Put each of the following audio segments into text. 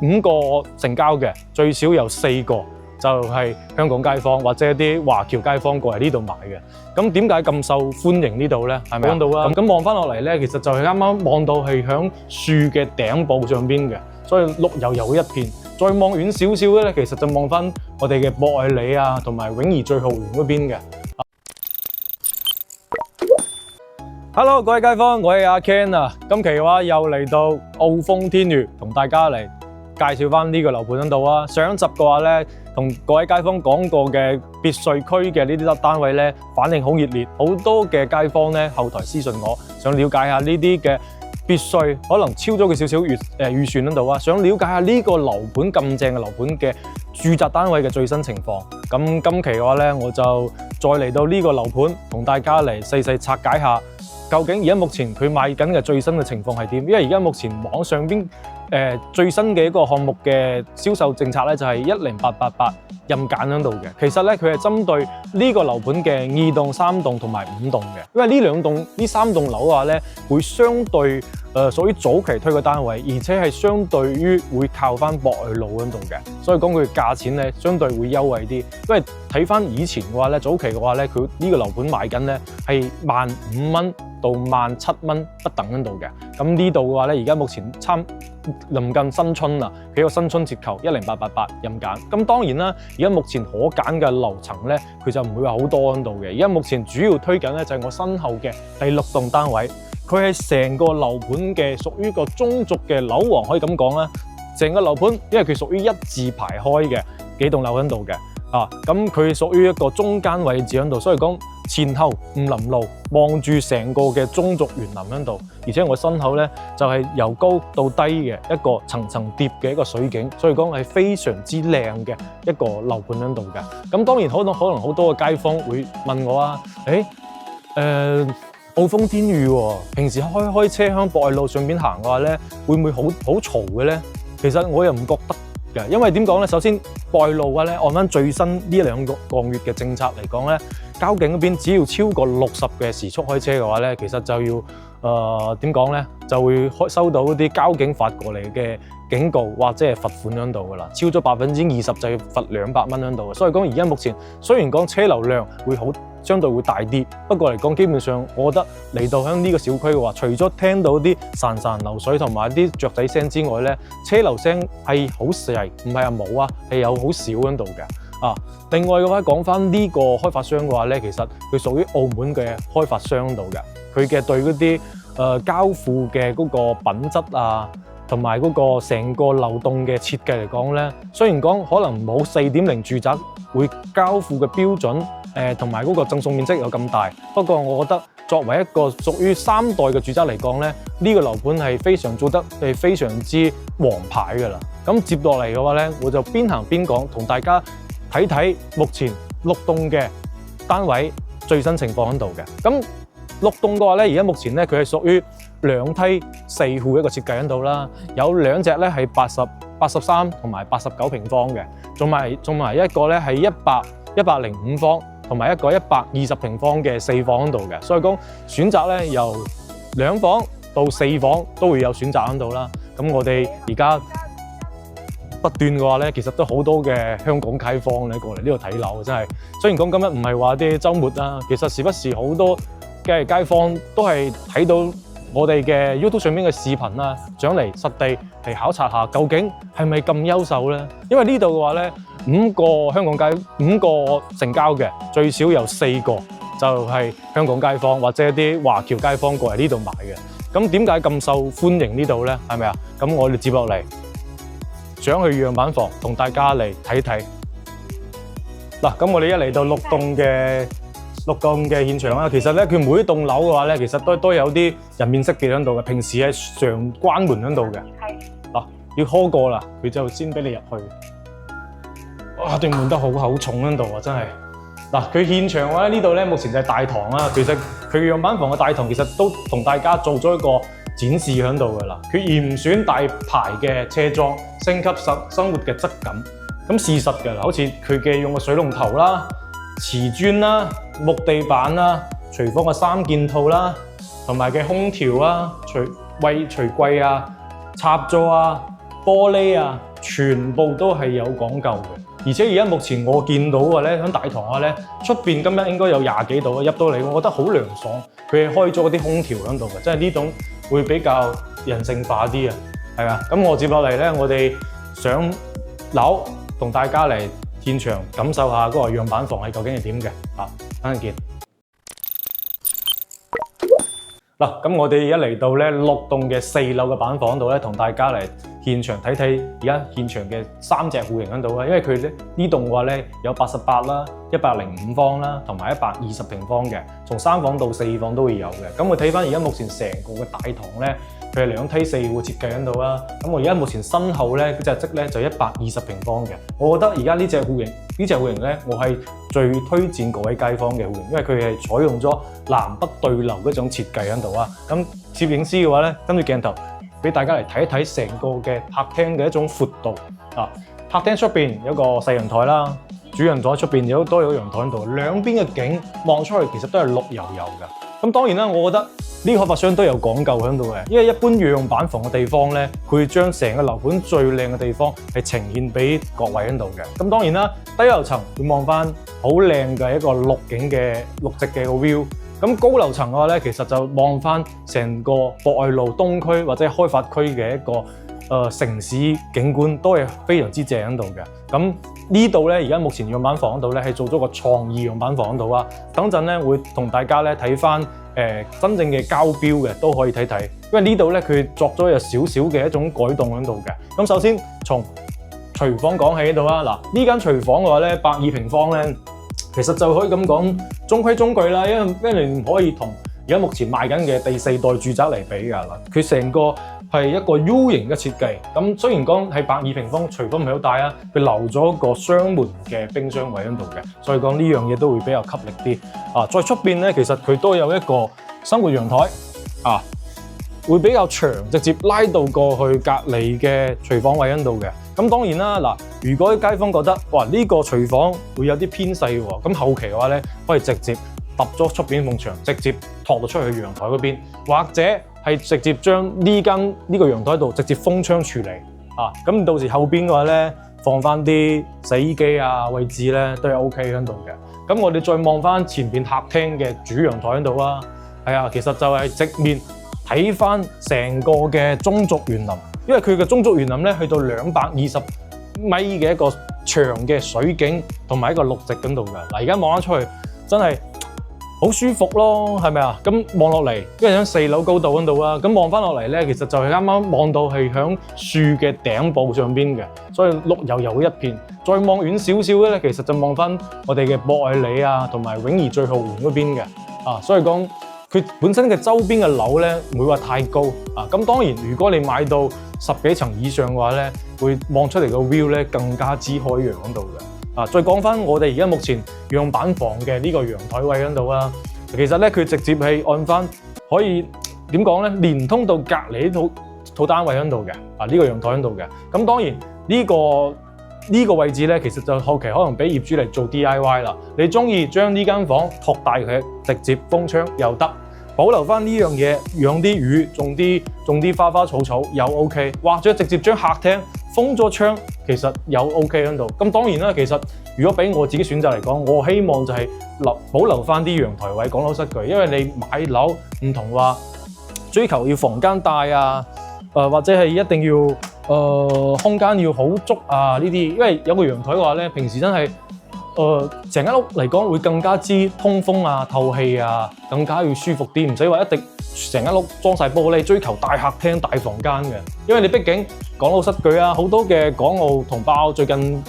5個成交嘅，最少有4個就係香港街坊或者一啲華僑街坊過嚟呢度買嘅。咁點解咁受歡迎呢度咧？係咪啊？咁望翻落嚟咧，其實就係啱啱望到係響樹嘅頂部上邊嘅，所以綠油油一片。再望遠少少咧，其實就望翻我哋嘅博愛里啊，同埋永怡最豪園嗰邊嘅。Hello， 各位街坊，我係阿 Ken 啊。今期嘅話又嚟到澳豐天悅，同大家嚟介紹翻呢個樓盤喺度啊。上一集嘅話咧，同各位街坊講過嘅別墅區嘅呢啲單位咧，反應好熱烈，好多嘅街坊咧後台私信我，想了解下呢啲嘅別墅可能超咗佢少少預算喺度啊，想了解下呢個樓盤咁正嘅樓盤嘅住宅單位嘅最新情況。咁今期嘅話咧，我就再嚟到呢個樓盤，同大家嚟細細拆解下。究竟而家目前佢賣緊嘅最新嘅情況係點？因為而家目前網上邊最新嘅一個項目嘅銷售政策咧，就係10888任揀喺度嘅。其實咧，佢係針對呢個樓盤嘅2棟、3棟同埋5棟嘅。因為呢3棟樓嘅話咧，會相對屬於早期推嘅單位，而且係相對於會靠翻博愛路嗰度嘅，所以講佢價錢咧相對會優惠啲。因為睇翻以前嘅話咧，早期嘅話咧，佢呢個樓盤賣緊咧係15,000蚊到17,000蚊不等喺度嘅。咁呢度嘅話咧，而家目前臨近新春啦，佢有個新春折扣10888任揀。咁當然啦，而家目前可揀嘅樓層咧，佢就唔會話好多喺度嘅。而家目前主要推緊咧就係我身後嘅第6棟單位。佢係成個樓盤嘅屬於個中軸嘅樓王，可以咁講啦。成個樓盤因為佢屬於一字排開嘅幾棟樓喺度嘅，咁佢屬於一個中間位置喺度，所以講前後唔臨路，望住成個嘅中軸園林喺度。而且我身後咧就係由高到低嘅一個層層疊嘅一個水景，所以講係非常之靚嘅一個樓盤喺度嘅。咁當然可能好多嘅街坊會問我啊，澳豐天悅喎，平時開車響博愛路上邊行嘅話咧，會唔會好嘈嘅咧？其實我又唔覺得嘅，因為點講咧？首先博愛路嘅咧，按翻最新呢2個月嘅政策嚟講咧，交警嗰邊只要超過60嘅時速開車嘅話咧，其實就要點講咧，就會收到啲交警發過嚟嘅警告或者係罰款喺度噶啦，超咗20%就要罰200蚊喺度。所以講而家目前雖然講車流量會相對會大啲，不過嚟講基本上，我覺得嚟到響呢個小區嘅話，除咗聽到啲潺潺流水同埋啲雀仔聲之外咧，車流聲係好細，唔係話冇啊，係有好少喺度嘅。另外嘅話講翻呢個開發商嘅話咧，其實佢屬於澳門嘅開發商度嘅，佢嘅對嗰啲交付嘅嗰個品質啊，同埋嗰個成個流動嘅設計嚟講咧，雖然講可能冇4.0住宅會交付嘅標準。同埋嗰個贈送面積有咁大，不過我覺得作為一個屬於3代嘅住宅嚟講咧，呢個樓盤係做得係非常之王牌㗎啦。咁接落嚟嘅話咧，我就邊行邊講，同大家睇睇目前6棟嘅單位最新情況喺度嘅。咁6棟嘅話咧，而家目前咧佢係屬於2梯4戶一個設計喺度啦，有2隻咧係83同埋89平方嘅，仲埋一個咧係105方。同埋一個120平方嘅4房喺度嘅，所以講選擇咧由2房到4房都會有選擇喺度啦。咁我哋而家不斷嘅話咧，其實都好多嘅香港街坊咧過嚟呢度睇樓，真係。雖然講今日唔係話啲週末啦，其實時不時好多嘅街坊都係睇到我哋嘅 YouTube 上面嘅視頻啦，上嚟實地嚟考察下究竟係咪咁優秀咧？因為呢度嘅話咧，5個成交嘅，最少有4個就係香港街坊或者一啲華僑街坊過嚟呢度買嘅。咁點解咁受歡迎呢度咧？係咪啊？咁我哋接落嚟想去樣板房同大家嚟睇睇。嗱，咁我哋一嚟到6棟嘅現場啦，其實咧佢每一棟樓嘅話咧，其實都有啲人面識別喺度嘅，平時係常關門喺度嘅。嗱，要開過啦，佢就先俾你入去。哇！對門得好重喺度啊，真係。嗱，佢現場嘅話呢度咧，目前就係大堂啦。其實佢樣板房嘅大堂其實都同大家做咗一個展示喺度㗎啦。佢嚴選大牌嘅車裝，升級生活嘅質感。咁事實㗎啦，好似佢嘅用嘅水龍頭啦、瓷磚啦、木地板啦、廚房嘅3件套啦，同埋嘅空調啦、廚櫃啊、插座啊、玻璃啊，全部都係有講究嘅。而且而家目前我見到嘅咧，喺大堂嘅咧，出邊今日應該有20幾度啊，入到嚟我覺得好涼爽。佢係開咗嗰啲空調喺度嘅，即係呢種會比較人性化啲啊，係啊。咁我接落嚟咧，我哋上樓同大家嚟現場感受下嗰個樣板房係究竟係點嘅啊，等陣見。嗱，咁我哋而家嚟到咧6棟嘅4樓嘅板房度咧，同大家嚟現場睇睇而家現場嘅3隻戶型喺度啊。因為佢咧呢棟嘅話咧有88啦、105方啦，同埋120平方嘅，從3房到4房都會有嘅。咁我睇翻而家目前成個嘅大堂咧，佢係2梯4戶設計喺度啦。咁我而家目前身後咧嗰隻積咧就120平方嘅。我覺得而家呢隻戶型咧，我係最推薦各位街坊嘅戶型，因為佢係採用咗南北對流嗰種設計喺度啊。咁攝影師嘅話咧，跟住鏡頭俾大家嚟睇一睇成個嘅客廳嘅一種闊度啊。客廳出邊有個細陽台啦，主陽台出邊都有陽台喺度，兩邊嘅景望出去其實都係綠油油嘅。咁當然啦，我覺得呢個開發商都有講究喺度嘅，因為一般樣板房嘅地方咧，佢會將成個樓盤最靚嘅地方係呈現俾各位喺度嘅。咁當然啦，低樓層會望翻好靚嘅一個綠景嘅綠植嘅個 view。咁高樓層嘅話咧，其實就望翻成個博愛路東區或者開發區嘅一個城市景觀都係非常之正喺度嘅。咁呢度咧，而家目前樣板房嗰度咧係做咗個創意樣板房嗰度啊。等陣咧會同大家咧睇翻真正嘅交標嘅都可以睇睇，因為呢度咧佢作咗有少少嘅一種改動喺度嘅。咁首先從廚房講起呢度啦，嗱呢間廚房嘅話咧120平方咧。其實就可以咁講中規中矩啦，因為你唔可以同而家目前賣緊嘅第4代住宅嚟比㗎啦。佢成個係一個 U 型嘅設計，咁雖然講係120平方，廚房唔係好大啊，佢留咗個雙門嘅冰箱位喺度嘅，所以講呢樣嘢都會比較吸力啲啊。再出邊咧，其實佢都有一個生活陽台啊，會比較長，直接拉到過去隔離嘅廚房位喺度嘅。咁當然啦，嗱，如果街坊覺得哇呢個廚房會有啲偏細喎，咁後期嘅話咧，可以直接揼咗出邊埲牆，直接托到出去陽台嗰邊，或者係直接將呢個陽台度直接封窗處理啊。咁到時後邊嘅話咧，放翻啲洗衣機啊位置咧都係 OK 喺度嘅。咁我哋再望翻前邊客廳嘅主陽台喺度啊，係啊，其實就係直面睇翻成個嘅中軸園林。因為佢嘅中軸園林咧，去到220米嘅一個長嘅水景同埋一個綠植嗰度嘅。嗱，而家望翻出去，真係好舒服咯，係咪啊？咁望落嚟，因為喺4樓高度嗰度啊，咁望翻落嚟咧，其實就係啱啱望到係響樹嘅頂部上邊嘅，所以綠油油一片。再望遠少少咧，其實就望翻我哋嘅博愛里啊，同埋永怡最浩園嗰邊嘅啊，所以講。佢本身嘅周邊嘅樓咧，唔會話太高啊。咁當然，如果你買到10幾層以上嘅話咧，會望出嚟個 view 咧更加之開揚喺度嘅。啊，再講翻我哋而家目前樣板房嘅呢個陽台位喺度啊，其實咧佢直接係按翻可以點講咧，連通到隔離套單位喺度嘅啊，呢個陽台喺度嘅。咁當然呢個位置咧，其實就後期可能俾業主嚟做 DIY 啦。你中意將呢間房擴大佢，直接封窗又得。保留翻呢樣嘢，養啲魚，種啲花花草草又 OK， 或者直接將客廳封咗窗，其實又 OK 喺度。咁當然啦，其實如果俾我自己選擇嚟講，我希望就係保留翻啲陽台位。講老實句，因為你買樓唔同話追求要房間大啊，或者係一定要空間要好足啊呢啲，因為有個陽台嘅話咧，平時真係。成間屋嚟講會更加之通風啊、透氣啊，更加要舒服啲，唔使話一定成間屋裝晒玻璃，追求大客廳、大房間嘅。因為你畢竟講老實句啊，好多嘅港澳同胞最近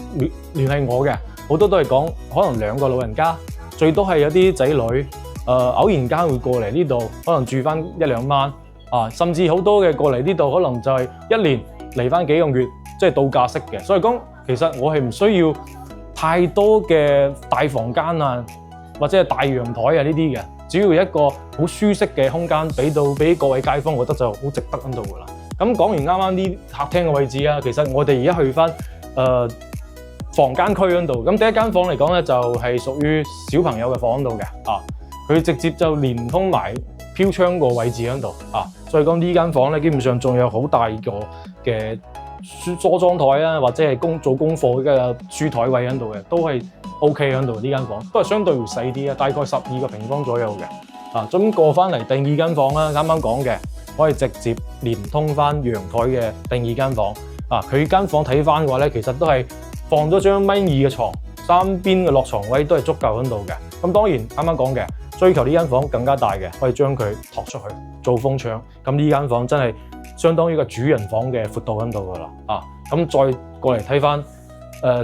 聯繫我嘅，好多都係講可能2個老人家，最多係有啲仔女，偶然間會過嚟呢度，可能住翻1-2晚啊，甚至好多嘅過嚟呢度，可能就係1年嚟翻幾個月，即係度假式嘅。所以講，其實我係唔需要太多嘅大房間啊，或者係大陽台啊呢啲嘅，只要一個好舒適嘅空間俾各位街坊，我覺得就好值得喺度噶啦。咁講完啱啱呢客廳嘅位置啊，其實我哋而家去翻房間區嗰度。咁第一間房嚟講咧，就係屬於小朋友嘅房度嘅啊，佢直接就連通埋飄窗個位置喺度啊，所以講呢間房咧，基本上仲有好大個嘅梳妝台啊，或者係做功課嘅書台位喺度嘅，都係 OK 喺度呢間房，都係相對會細啲啊，大概12個平方左右嘅。咁過翻嚟第二間房啦，啱啱講嘅可以直接連通翻陽台嘅第二間房。佢間房睇翻嘅話咧，其實都係放咗張1.2米嘅床，三邊嘅落床位都係足夠喺度嘅。咁當然啱啱講嘅追求呢間房更加大嘅，可以將佢托出去做風窗。咁呢間房真係相當於個主人房嘅闊度喺度噶啦。咁再過嚟睇翻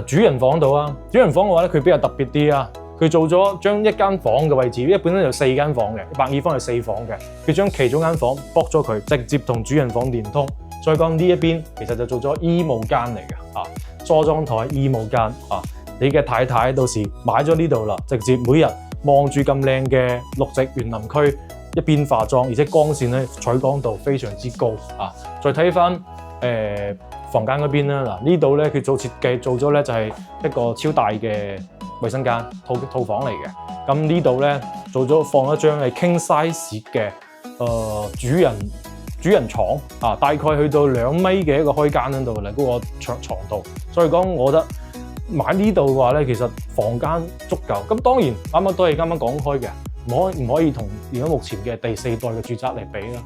主人房度啊，主人房嘅話咧，佢比較特別啲啊。佢做咗將一間房嘅位置，因為本身有4間房嘅，120方係4房嘅，佢將其中間房剝咗佢，直接同主人房連通。再講呢一邊，其實就做咗衣帽間嚟嘅，梳妝台、衣帽間。你嘅太太到時買咗呢度啦，直接每日望住咁靚嘅綠植園林區，一邊化妝，而且光線咧採光度非常之高。再睇翻房間嗰邊啦，呢度咧佢做設計做咗咧就係一個超大嘅衛生間套房嚟嘅。咁呢度咧做咗放一張係 king size 嘅主人床，大概去到2米嘅一個開間喺度嚟嗰個床度。所以講，我覺得買呢度嘅話咧，其實房間足夠。咁當然啱啱都係啱啱講開嘅，唔可以同而家目前嘅第4代嘅住宅嚟比啦。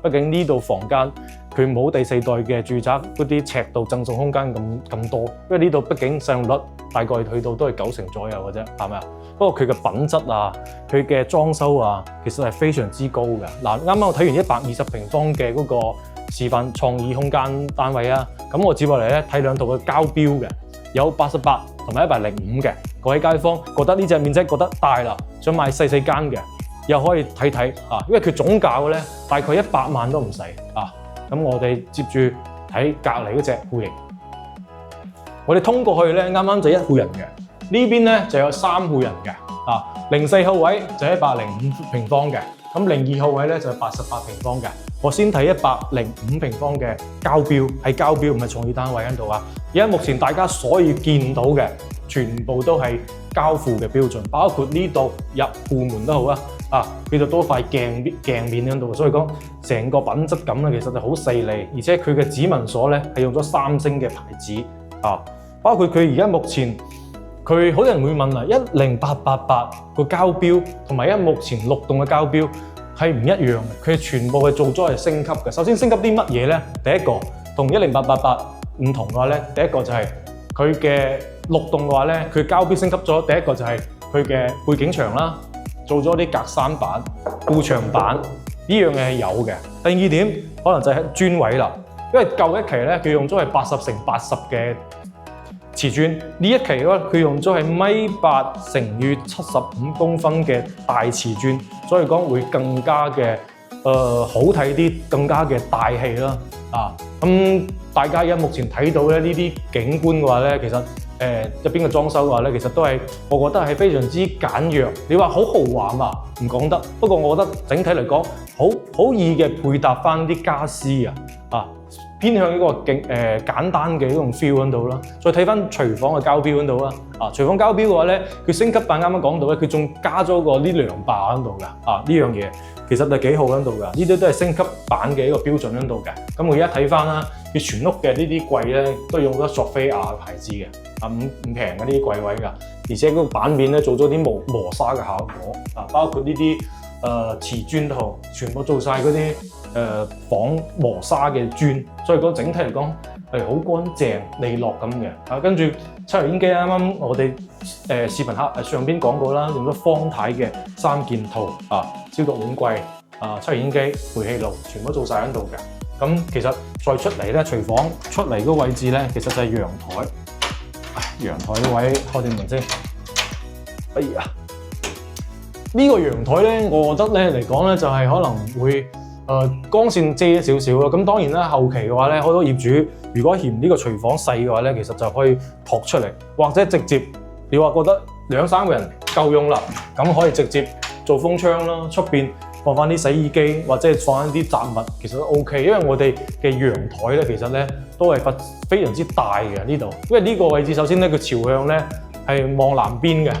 畢竟呢度房間佢冇第4代嘅住宅嗰啲尺度贈送空間咁多，因為呢度畢竟使用率大概去到都係90%左右嘅啫，係咪啊？不過佢嘅品質啊，佢嘅裝修啊，其實係非常之高嘅。啱啱我睇完120平方嘅嗰個示範創意空間單位啊，咁我接落嚟咧睇2套嘅交標嘅，有88同埋105嘅。各位街坊覺得呢隻面積覺得大啦，想買細間嘅，又可以睇睇因為佢總價咧大概100萬都唔使咁我哋接住睇隔離嗰隻戶型，我哋通過去咧，啱啱就1戶人嘅，呢邊咧就有3戶人嘅04號位就105平方嘅，咁02號位咧就88平方嘅。我先睇105平方嘅交標，係交標唔係創意單位喺度啊。而家目前大家所以見到嘅全部都係交付嘅標準，包括呢度入戶門都好佢就多塊鏡面喺度，所以講成個品質感咧其實就好細膩，而且佢嘅指紋鎖咧係用咗3星嘅牌子包括佢而家目前佢好多人會問啦，10888個交標同埋目前6棟嘅交標係唔一樣嘅，佢全部係做咗係升級嘅。首先升級啲乜嘢咧？第一個同10888唔同嘅話咧，第一個就係佢嘅6棟嘅話咧，佢交標升級咗。第一個就係佢嘅背景牆啦，做咗啲隔山板、護牆板，呢樣嘢係有嘅。第二點可能就係磚位啦，因為舊一期咧佢用咗係80乘80嘅瓷磚，呢一期咧佢用咗係1.8乘以75公分嘅大瓷磚，所以講會更加嘅好睇啲，更加嘅大氣啦。咁大家而家目前睇到咧呢啲景觀嘅話咧，其實入邊嘅裝修嘅話咧，其實都係我覺得係非常之簡約。你話好豪華嘛，唔講得。不過我覺得整體嚟講，好易嘅配搭翻啲家私偏向一個簡單嘅嗰種 feel 喺度啦。再睇翻廚房嘅交標喺度啦。廚房交標嘅話咧，佢升級版啱啱講到咧，佢仲加咗個啲涼霸喺度㗎。呢樣嘢其實係幾好喺度㗎。呢啲都係升級版嘅一個標準喺度嘅。咁我而家睇翻啦，佢全屋嘅呢啲櫃咧都用咗索菲亞牌子嘅，唔平嘅呢啲櫃位㗎。而且嗰個板面咧做咗啲磨砂嘅效果，包括呢啲瓷磚都好，全部做晒嗰啲仿磨砂嘅磚，所以講整體嚟講係好乾淨利落咁嘅。跟住抽油煙機啱啱我哋視頻上邊講過啦，用咗方太嘅3件套消毒碗櫃、抽油煙機、煤氣爐，全部做晒喺度嘅。咁其實再出嚟咧，廚房出嚟嗰個位置咧，其實就係陽台。陽台呢位開電門先。哎呀，呢個陽台咧，我覺得咧嚟講咧，就係可能會光線遮少少咯。咁當然啦，後期嘅話咧，好多業主如果嫌呢個廚房細嘅話咧，其實就可以托出嚟，或者直接你話覺得2-3個人夠用啦，咁可以直接做風窗啦，出邊放翻啲洗衣機或者放翻啲雜物，其實都 OK。因為我哋嘅陽台咧，其實咧都係非常之大嘅呢度，因為呢個位置首先咧佢朝向咧係望南邊嘅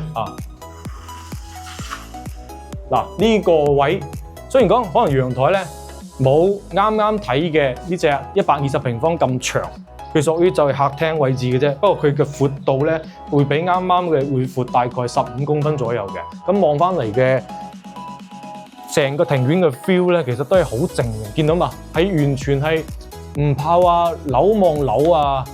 呢個位，雖然講可能陽台咧冇啱啱睇嘅呢隻120平方咁長，佢屬於就係客廳位置嘅啫。不過佢嘅闊度咧會比啱啱嘅會闊大概15公分左右嘅。咁望翻嚟嘅成個庭院嘅 feel 咧，其實都係好靜嘅，見到嘛？係完全係唔怕話樓望樓啊，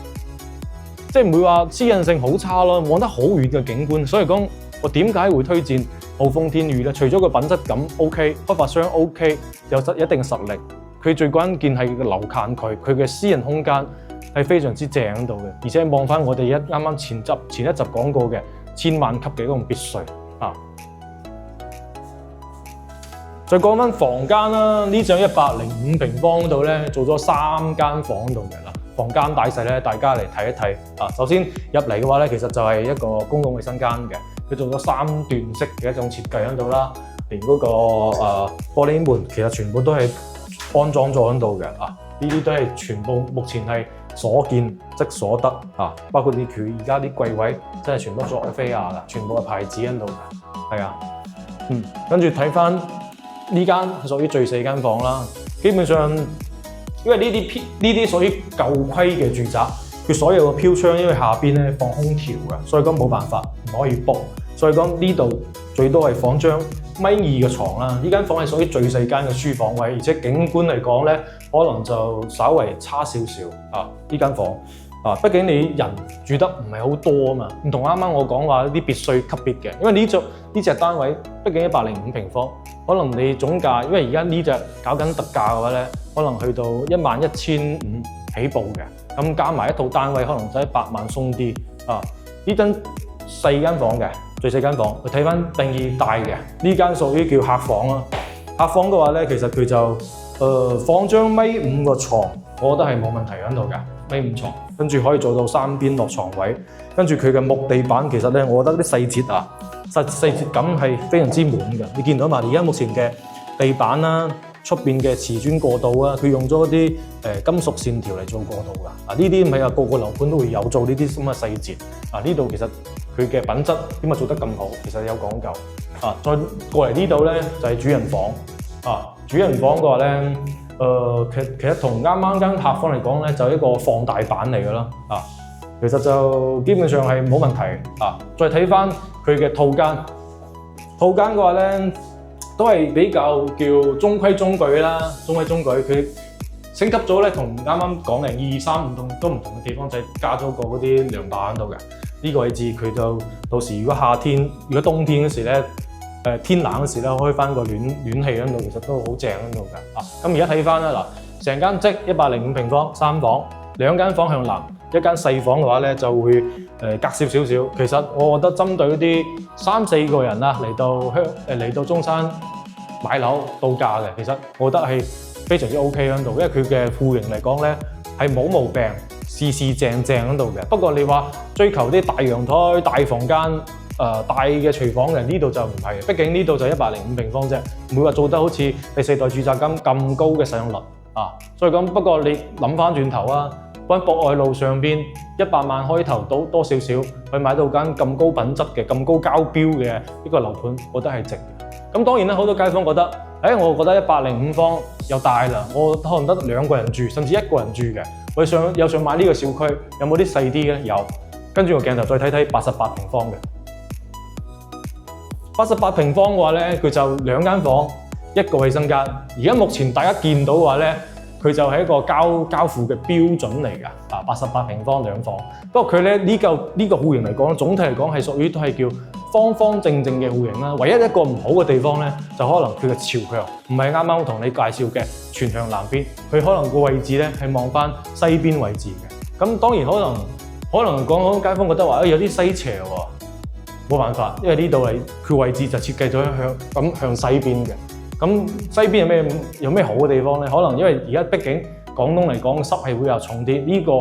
即係唔會話私隱性好差咯，望得好遠嘅景觀。所以講我點解會推薦傲風天宇咧？除咗個品質感 OK， 開發商 OK， 有一定實力，佢最關鍵係個樓間距，佢嘅私人空間係非常之正喺度嘅。而且望翻我哋啱啱前一集講過嘅千萬級嘅嗰種別墅啊。再講翻房間啦，呢張105平方嗰度咧做咗3間房度嘅啦。房間大細咧，大家嚟睇一睇啊。首先入嚟嘅話咧，其實就係一個公共衛生間嘅，佢做咗3段式嘅一種設計喺度啦。連嗰個玻璃門其實全部都係安裝咗喺度嘅啊。呢啲都係全部目前係所見即所得啊。包括佢而家啲櫃位真係全部佐菲亞㗎，全部係牌子喺度嘅，係啊。跟住睇翻。呢間係屬於最細間房啦，基本上因為呢啲屬於舊規嘅住宅，佢所有嘅飄窗因為下邊咧放空調嘅，所以講冇辦法唔可以駁，所以講呢度最多係放張1.2米嘅床啦。呢間房係屬於最細間嘅書房位，而且景觀嚟講咧，可能就稍微差少少啊。呢間房啊，畢竟你人住得唔係好多啊嘛，唔同啱啱我講話啲別墅級別嘅，因為呢隻單位畢竟105平方。可能你總價，因為而家呢隻搞緊特價嘅話咧，可能去到11500起步嘅，咁加埋一套單位可能就係8萬鬆啲啊！呢間細間房嘅最細間房，你睇翻定義大嘅呢間屬於叫客房啦。客房嘅話咧，其實佢就放張1.5米嘅床，我覺得係冇問題喺度嘅，1.5米床，跟住可以做到3邊落床位，跟住佢嘅木地板其實咧，我覺得啲細節啊。細節感係非常之滿嘅，你見到嘛？而家目前嘅地板啦，出邊嘅瓷磚過渡啊，佢用咗啲金屬線條嚟做過渡㗎。啊，呢啲唔係話個個樓盤都會有做呢啲咁嘅細節。啊，呢度其實佢嘅品質點解做得咁好？其實有講究。啊，再過嚟呢度咧就係主人房。啊，主人房嘅話咧，其實同啱啱間客房嚟講咧，就係一個放大版嚟㗎啦。啊。其實就基本上係冇問題啊！再睇翻佢嘅套間嘅話咧，都係比較叫中規中矩啦，中規中矩。佢升級咗咧，同啱啱講嘅2、3唔同都唔同嘅地方，就係加咗個嗰啲涼把喺度嘅。呢個位置佢就到時如果夏天、如果冬天嗰時咧，天冷嗰時咧，開翻個暖氣喺度，其實都好正喺度嘅。啊，咁而家睇翻啦，嗱，成間即105平方3房，2間房向南。一間細房嘅話咧，就會隔少少。其實我覺得針對嗰啲3、4個人啦，嚟到中山買樓度假嘅，其實我覺得係非常之 OK 喺度，因為佢嘅戶型嚟講咧係冇毛病，事正喺度嘅。不過你話追求啲大陽台、大房間、大嘅廚房嘅，呢度就唔係，畢竟呢度就105平方啫，唔會話做得好似第4代住宅咁高嘅使用率啊。所以講，不過你諗翻轉頭啊。喺博愛路上邊100萬開頭到多少少，去買到間咁高品質嘅、咁高交標嘅一個樓盤，我覺得係值嘅。咁當然啦，好多街坊覺得，我覺得105方又大啦，我可能得2個人住，甚至1個人住嘅，我又想買呢個小區，有冇啲細啲嘅？有。跟住個鏡頭再睇睇88平方嘅，88平方嘅話咧，佢就2間房，1個衛生間。而家目前大家見到嘅話咧。佢就係一個交付嘅標準嚟㗎，88平方2房。不過佢咧呢個戶型嚟講，總體嚟講係屬於都係叫方方正正嘅戶型啦。唯一一個唔好嘅地方咧，就可能佢嘅朝向唔係啱啱同你介紹嘅全向南邊，佢可能個位置咧係望翻西邊位置嘅。咁當然可能講街坊覺得話有啲西斜喎，冇辦法，因為呢度係佢位置就設計咗向西邊嘅。咁西邊有咩好嘅地方咧？可能因為而家畢竟廣東嚟講濕氣會又重啲，呢個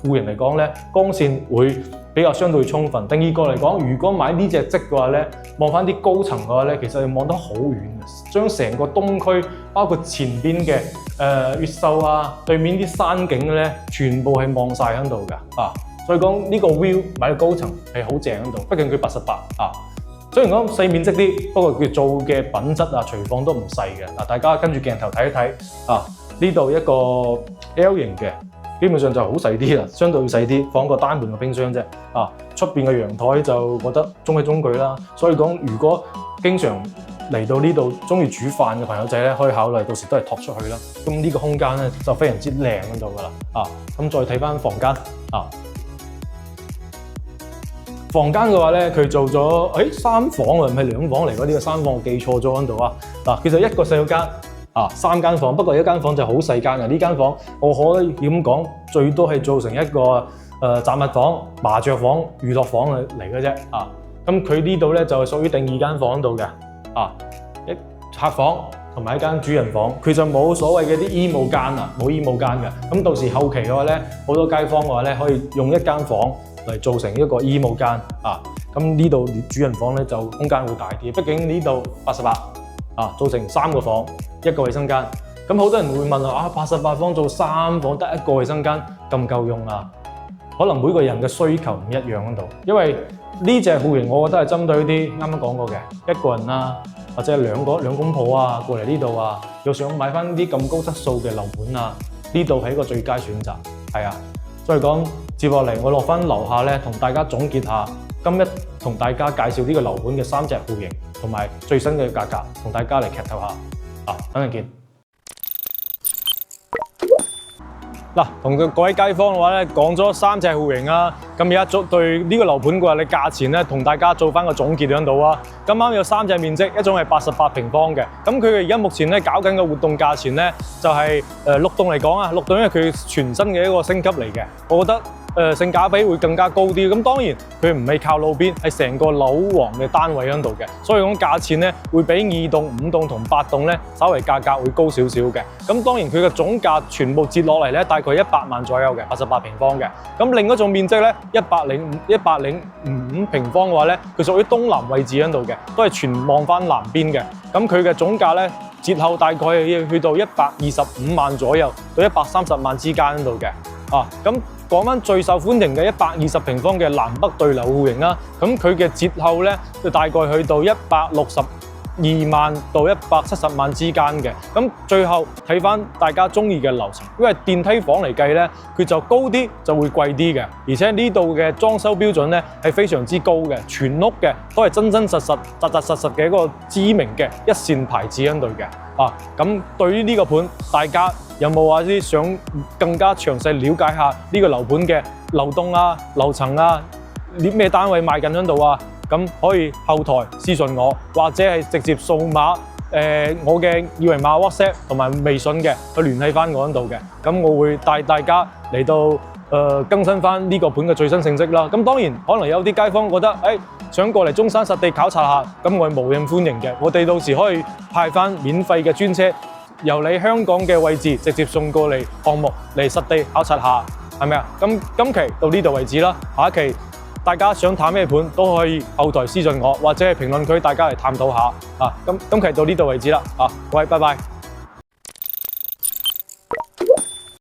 戶型嚟講咧光線會比較相對充分。第二個嚟講，如果買呢隻積嘅話咧，望翻啲高層嘅話咧，其實望得好遠嘅，將成個東區包括前邊嘅越秀啊，對面啲山景咧，全部係望晒喺度㗎啊！所以講呢個 view 買到高層係好正喺度，畢竟佢88啊。雖然講細面積啲，不過佢做嘅品質啊、廚房都唔細嘅。嗱，大家跟住鏡頭睇一睇啊，呢度一個 L 型嘅基本上就好細啲啦，相對細啲，放個單門嘅冰箱啫。啊，出邊嘅陽台就覺得中規中矩啦。所以講，如果經常嚟到呢度中意煮飯嘅朋友仔咧，可以考慮到時都係托出去啦。咁呢個空間咧就非常之靚喺度噶啦。啊，咁再睇翻房間啊。房間嘅話咧，佢做咗3房啊，唔係2房嚟嗰啲嘅3房，我記錯咗喺度啊。嗱，其實一個細間啊，3間房，不過一間房就好細間嘅。呢間房我可以咁講，最多係做成一個雜物房、麻雀房、娛樂房嚟嘅啫。啊，咁佢呢度咧就係屬於第2間房度嘅。啊，一客房同埋一間主人房，佢就冇所謂嘅啲衣帽間啊，冇衣帽間嘅。咁到時後期嘅話咧，好多街坊嘅話咧，可以用一間房嚟做成一個衣帽間啊，咁呢度主人房咧就空間會大啲，畢竟呢度88啊，做成3個房1個衛生間。咁好多人會問啊，88方做3房得1個衛生間，夠唔夠用啊？可能每個人嘅需求唔一樣喺度，因為呢隻戶型我覺得係針對啲啱啱講過嘅一個人啊，或者兩公婆啊過嚟呢度啊，又想買翻啲咁高質素嘅樓盤啊，呢度係一個最佳選擇，係啊。所以講，接落嚟我落翻樓下咧，同大家總結下今日同大家介紹呢個樓盤嘅3隻戶型同埋最新嘅價格，同大家嚟劇透下。啊，等陣見。嗱，同各位街坊嘅話咧，講咗3隻戶型啊，咁而家對呢個樓盤嘅話，你價錢咧同大家做翻個總結喺度啊。咁啱有3隻面積，一種係88平方嘅，咁佢而家目前咧搞緊嘅活動價錢咧就係6棟嚟講啊，6棟因為佢全新嘅一個升級嚟嘅，我覺得性價比會更加高啲。咁當然佢唔係靠路邊，係成個樓王嘅單位喺度嘅，所以講價錢咧會比2棟、5棟同8棟咧稍微價格會高少少嘅。咁當然佢嘅總價全部折落嚟咧，大概100萬左右嘅88平方嘅。咁另一種面積咧105平方嘅話咧，佢屬於東南位置喺度嘅，都係全望翻南邊嘅。咁佢嘅總價咧折後大概要去到125萬左右到130萬之間喺度嘅。啊，咁講翻最受歡迎嘅120平方嘅南北對流戶型啦，咁佢嘅折後咧就大概去到162萬到170萬之間嘅。咁最後睇翻大家中意嘅樓層，因為電梯房嚟計咧，佢就高啲就會貴啲嘅，而且呢度嘅裝修標準咧係非常之高嘅，全屋嘅都係真真實實、扎扎實實嘅一個知名嘅一線牌子喺度嘅。啊，咁對於呢個盤，大家有冇話啲想更加詳細了解下呢個樓盤嘅樓棟啊、樓層啊、咩單位賣緊喺度啊？咁可以後台私信我，或者係直接掃碼我嘅二維碼 WhatsApp 同埋微信嘅去聯繫翻我喺度嘅。咁我會帶大家嚟到更新翻呢個盤嘅最新成績啦。咁當然可能有啲街坊覺得想過嚟中山實地考察下，咁我係無任歡迎嘅。我哋到時可以派翻免費嘅專車，由你香港嘅位置直接送過嚟項目嚟實地考察下，係咪啊？咁今期到呢度為止啦，下一期大家想探咩盤都可以後台私信我，或者係評論區大家嚟探討下。啊，今期到呢度為止啦。啊，各位拜拜。